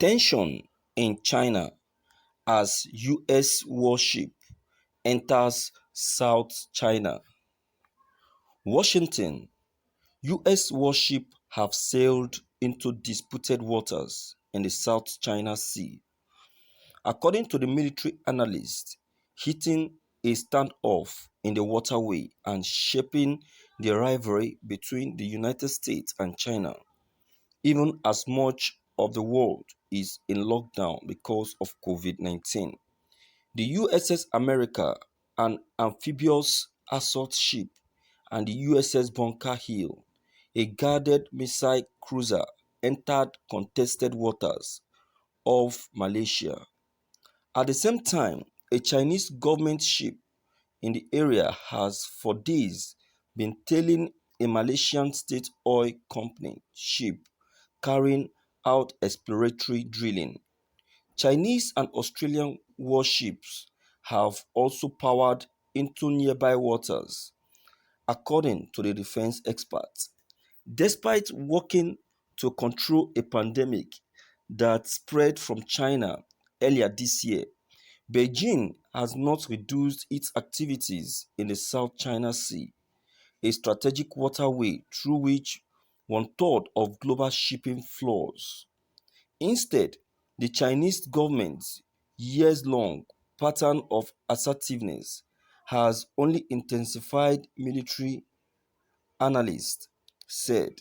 Tension in China as US warship enters South China. Washington: US warships have sailed into disputed waters in the South China Sea, according to the military analyst, hitting a standoff in the waterway and shaping the rivalry between the United States and China, even as much of the world is in lockdown because of COVID-19. The USS America, an amphibious assault ship, and the USS Bunker Hill, a guided missile cruiser, entered contested waters off Malaysia. At the same time, a Chinese government ship in the area has for days been tailing a Malaysian state oil company ship carrying out exploratory drilling. Chinese and Australian warships have also powered into nearby waters, according to the defense experts. Despite working to control a pandemic that spread from China earlier this year, Beijing has not reduced its activities in the South China Sea, a strategic waterway through which one-third of global shipping flows. Instead, the Chinese government's years-long pattern of assertiveness has only intensified, military analysts said.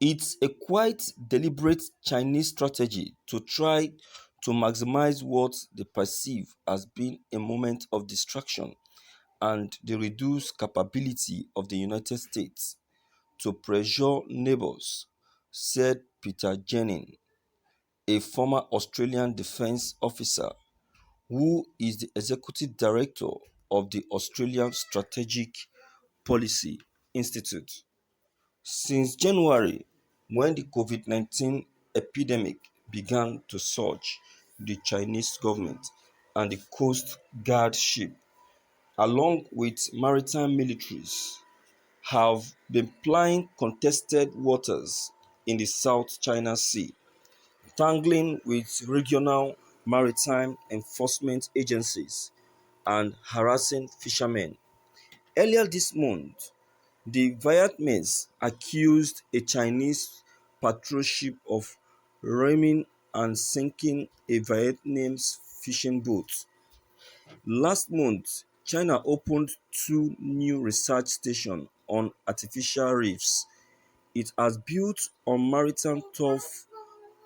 It's a quite deliberate Chinese strategy to try to maximize what they perceive as being a moment of distraction and the reduced capability of the United States to pressure neighbors, said Peter Jennings, a former Australian defense officer who is the executive director of the Australian Strategic Policy Institute. Since January, when the COVID-19 epidemic began to surge, the Chinese government and the Coast Guard ship, along with maritime militaries, have been plying contested waters in the South China Sea, tangling with regional maritime enforcement agencies and harassing fishermen. Earlier this month, the Vietnamese accused a Chinese patrol ship of ramming and sinking a Vietnamese fishing boat. Last month, China opened two new research stations on artificial reefs it has built on maritime turf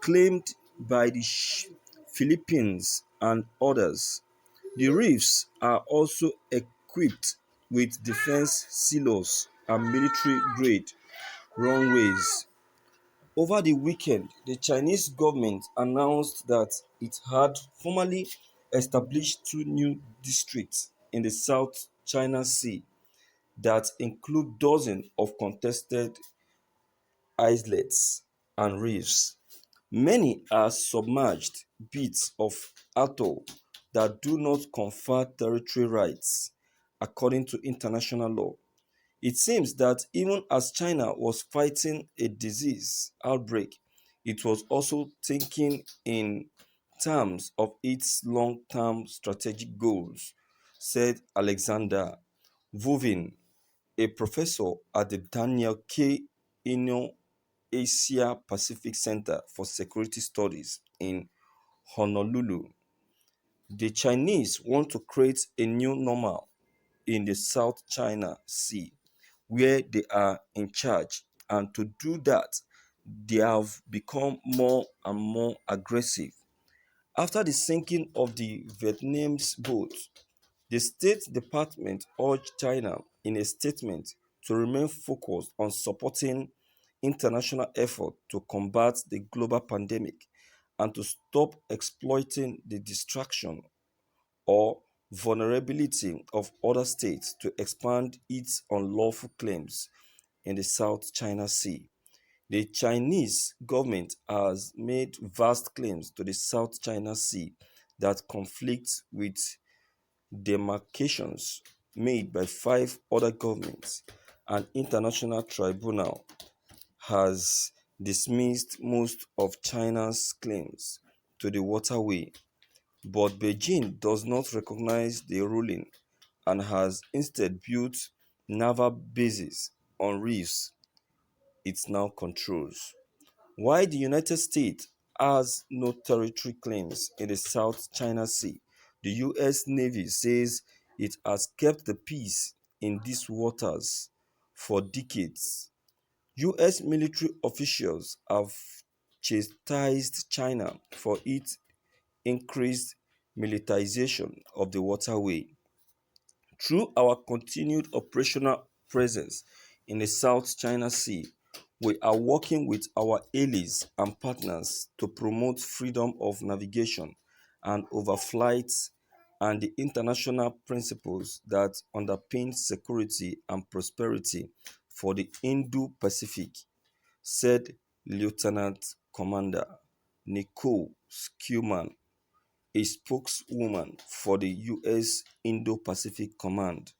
claimed by the Philippines and others. The reefs are also equipped with defense silos and military-grade runways. Over the weekend, the Chinese government announced that it had formally established two new districts in the South China Sea that include dozens of contested islets and reefs. Many are submerged bits of atoll that do not confer territory rights according to international law. It seems that even as China was fighting a disease outbreak, it was also thinking in terms of its long-term strategic goals, said Alexander Vovin, a professor at the Daniel K. Inouye Asia Pacific Center for Security Studies in Honolulu. The Chinese want to create a new normal in the South China Sea where they are in charge, and to do that, they have become more and more aggressive. After the sinking of the Vietnamese boat, the State Department urged China in a statement to remain focused on supporting international efforts to combat the global pandemic and to stop exploiting the distraction or vulnerability of other states to expand its unlawful claims in the South China Sea. The Chinese government has made vast claims to the South China Sea that conflict with demarcations made by five other governments. An international tribunal has dismissed most of China's claims to the waterway, but Beijing does not recognize the ruling and has instead built naval bases on reefs it now controls. While the United States has no territory claims in the South China Sea, the US Navy says it has kept the peace in these waters for decades. US military officials have chastised China for its increased militarization of the waterway. Through our continued operational presence in the South China Sea, we are working with our allies and partners to promote freedom of navigation and overflights and the international principles that underpin security and prosperity for the Indo-Pacific, said Lieutenant Commander Nicole Schumann, a spokeswoman for the U.S. Indo-Pacific Command.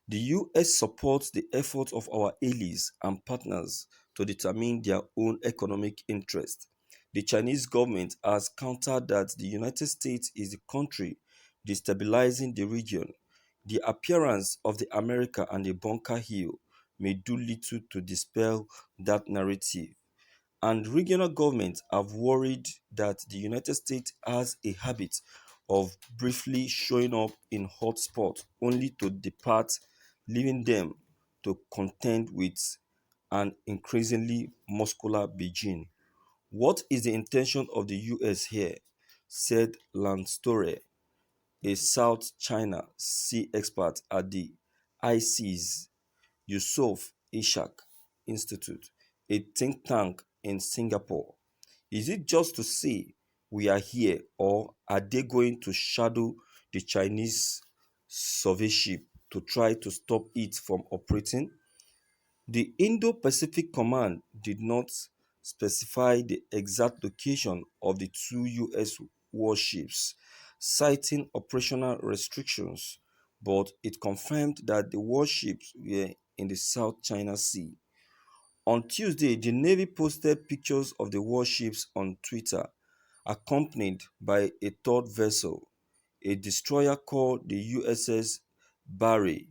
The U.S. supports the efforts of our allies and partners to determine their own economic interests. The Chinese government has countered that the United States is the country destabilizing the region. The appearance of the America and the Bunker Hill may do little to dispel that narrative. And regional governments have worried that the United States has a habit of briefly showing up in hotspots only to depart, leaving them to contend with an increasingly muscular Beijing. What is the intention of the US here? Said Lance Torre, a South China Sea expert at the ICES Yusof Ishak Institute, a think tank in Singapore. Is it just to say we are here, or are they going to shadow the Chinese survey ship to try to stop it from operating? The Indo-Pacific Command did not specify the exact location of the two US warships, citing operational restrictions, but it confirmed that the warships were in the South China Sea. On Tuesday, the Navy posted pictures of the warships on Twitter, accompanied by a third vessel, a destroyer called the USS Barry,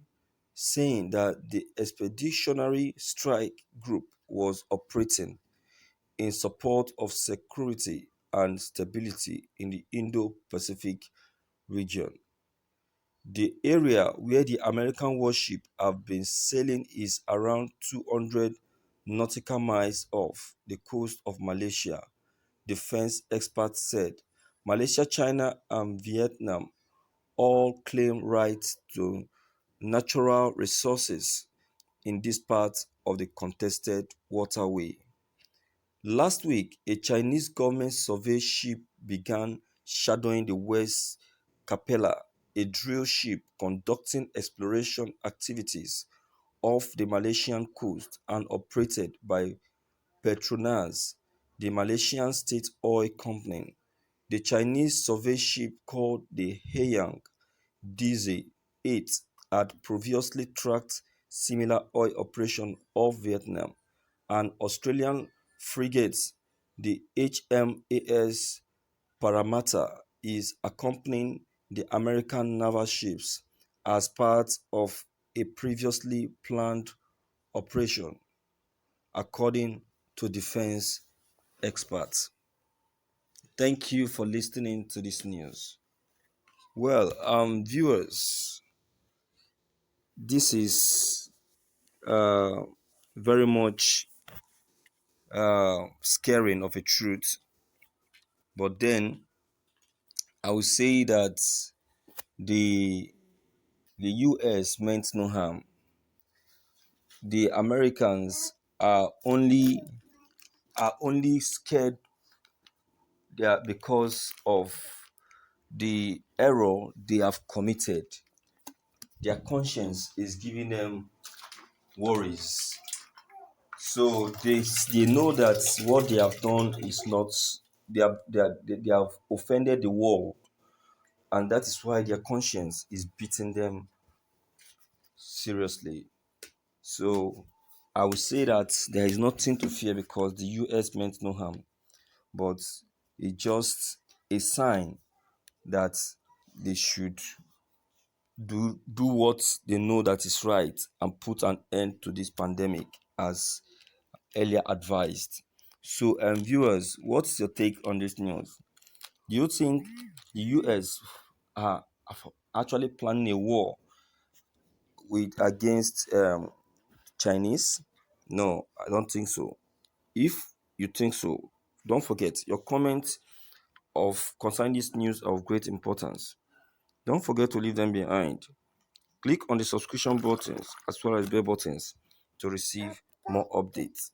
saying that the Expeditionary Strike Group was operating in support of security and stability in the Indo-Pacific region. The area where the American warships have been sailing is around 200 nautical miles off the coast of Malaysia, defense experts said. Malaysia, China, and Vietnam all claim rights to natural resources in this part of the contested waterway. Last week, a Chinese government survey ship began shadowing the West Capella, a drill ship conducting exploration activities off the Malaysian coast and operated by Petronas, the Malaysian state oil company. The Chinese survey ship called the Haiyang DC-8 had previously tracked similar oil operations off Vietnam, and Australian frigates, the HMAS Parramatta, is accompanying the American naval ships as part of a previously planned operation, according to defense experts. Thank you for listening to this news. Well, viewers, this is uh, very much scaring of a truth, but then I would say that the the US meant no harm. The Americans are only scared there because of the error they have committed. Their conscience is giving them worries. So they know that what they have done is not, they have offended the world, and that is why their conscience is beating them seriously. So I would say that there is nothing to fear because the US meant no harm, but it's just a sign that they should do what they know that is right and put an end to this pandemic as earlier advised. So, viewers, what's your take on this news? Do you think the US are actually planning a war with against Chinese? No, I don't think so. If you think so, don't forget your comments of concerning this news of great importance. Don't forget to leave them behind. Click on the subscription buttons as well as bell buttons to receive more updates.